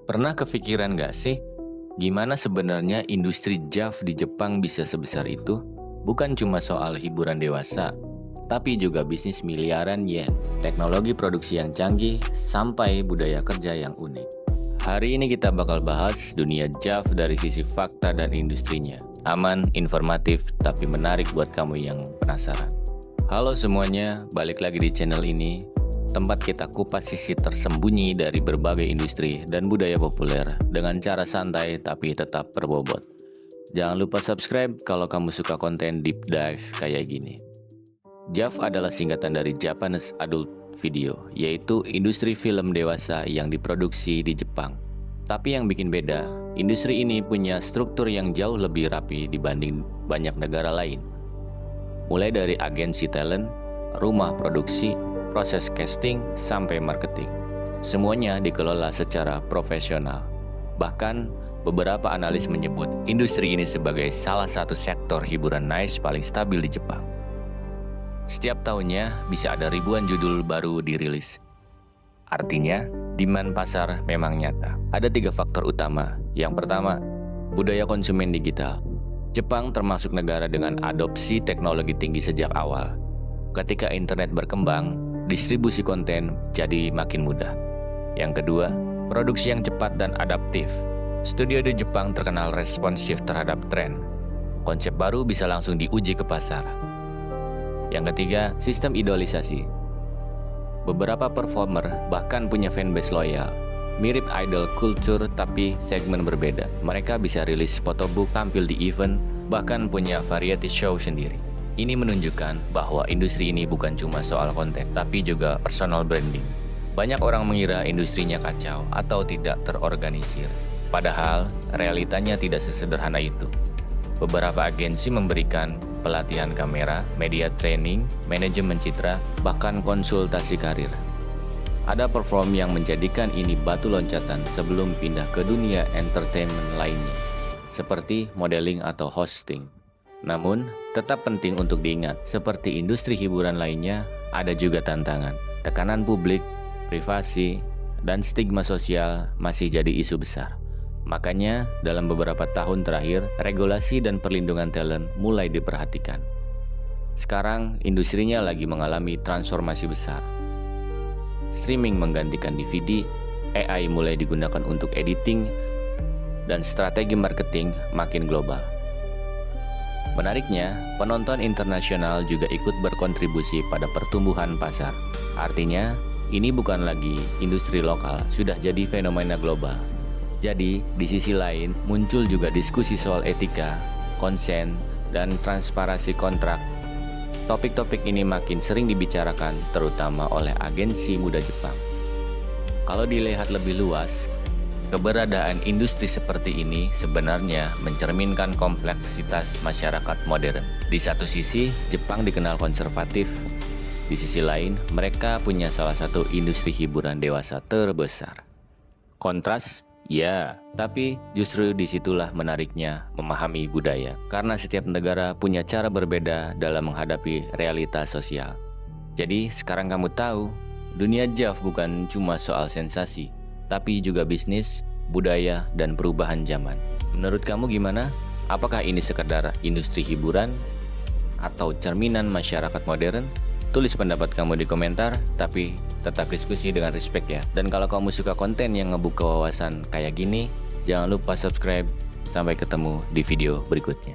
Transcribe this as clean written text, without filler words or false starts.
Pernah kepikiran gak sih, gimana sebenarnya industri JAV di Jepang bisa sebesar itu? Bukan cuma soal hiburan dewasa, tapi juga bisnis miliaran yen, teknologi produksi yang canggih, sampai budaya kerja yang unik. Hari ini kita bakal bahas dunia JAV dari sisi fakta dan industrinya. Aman, informatif, tapi menarik buat kamu yang penasaran. Halo semuanya, balik lagi di channel ini. Tempat kita kupas sisi tersembunyi dari berbagai industri dan budaya populer dengan cara santai tapi tetap berbobot. Jangan lupa subscribe kalau kamu suka konten deep dive kayak gini. JAV adalah singkatan dari Japanese Adult Video, yaitu industri film dewasa yang diproduksi di Jepang. Tapi yang bikin beda, industri ini punya struktur yang jauh lebih rapi dibanding banyak negara lain. Mulai dari agensi talent, rumah produksi, proses casting, sampai marketing. Semuanya dikelola secara profesional. Bahkan, beberapa analis menyebut industri ini sebagai salah satu sektor hiburan niche paling stabil di Jepang. Setiap tahunnya bisa ada ribuan judul baru dirilis. Artinya, demand pasar memang nyata. Ada 3 faktor utama. Yang pertama, budaya konsumen digital. Jepang termasuk negara dengan adopsi teknologi tinggi sejak awal. Ketika internet berkembang, distribusi konten jadi makin mudah. Yang kedua, produksi yang cepat dan adaptif. Studio di Jepang terkenal responsif terhadap tren. Konsep baru bisa langsung diuji ke pasar. Yang ketiga, sistem idolisasi. Beberapa performer bahkan punya fanbase loyal. Mirip idol culture tapi segmen berbeda. Mereka bisa rilis photobook, tampil di event, bahkan punya variety show sendiri. Ini menunjukkan bahwa industri ini bukan cuma soal konten, tapi juga personal branding. Banyak orang mengira industrinya kacau atau tidak terorganisir. Padahal, realitanya tidak sesederhana itu. Beberapa agensi memberikan pelatihan kamera, media training, manajemen citra, bahkan konsultasi karir. Ada perform yang menjadikan ini batu loncatan sebelum pindah ke dunia entertainment lainnya, seperti modeling atau hosting. Namun, tetap penting untuk diingat, seperti industri hiburan lainnya, ada juga tantangan. Tekanan publik, privasi, dan stigma sosial masih jadi isu besar. Makanya, dalam beberapa tahun terakhir, regulasi dan perlindungan talent mulai diperhatikan. Sekarang, industrinya lagi mengalami transformasi besar. Streaming menggantikan DVD, AI mulai digunakan untuk editing, dan strategi marketing makin global. Menariknya, penonton internasional juga ikut berkontribusi pada pertumbuhan pasar. Artinya, ini bukan lagi industri lokal, sudah jadi fenomena global. Jadi, di sisi lain, muncul juga diskusi soal etika, konsen, dan transparansi kontrak. Topik-topik ini makin sering dibicarakan, terutama oleh agensi muda Jepang. Kalau dilihat lebih luas, keberadaan industri seperti ini sebenarnya mencerminkan kompleksitas masyarakat modern. Di satu sisi, Jepang dikenal konservatif. Di sisi lain, mereka punya salah satu industri hiburan dewasa terbesar. Kontras? Ya, tapi justru disitulah menariknya memahami budaya. Karena setiap negara punya cara berbeda dalam menghadapi realitas sosial. Jadi, sekarang kamu tahu, dunia JAV bukan cuma soal sensasi, tapi juga bisnis, budaya, dan perubahan zaman. Menurut kamu gimana? Apakah ini sekedar industri hiburan atau cerminan masyarakat modern? Tulis pendapat kamu di komentar, tapi tetap diskusi dengan respect ya. Dan kalau kamu suka konten yang ngebuka wawasan kayak gini, jangan lupa subscribe. Sampai ketemu di video berikutnya.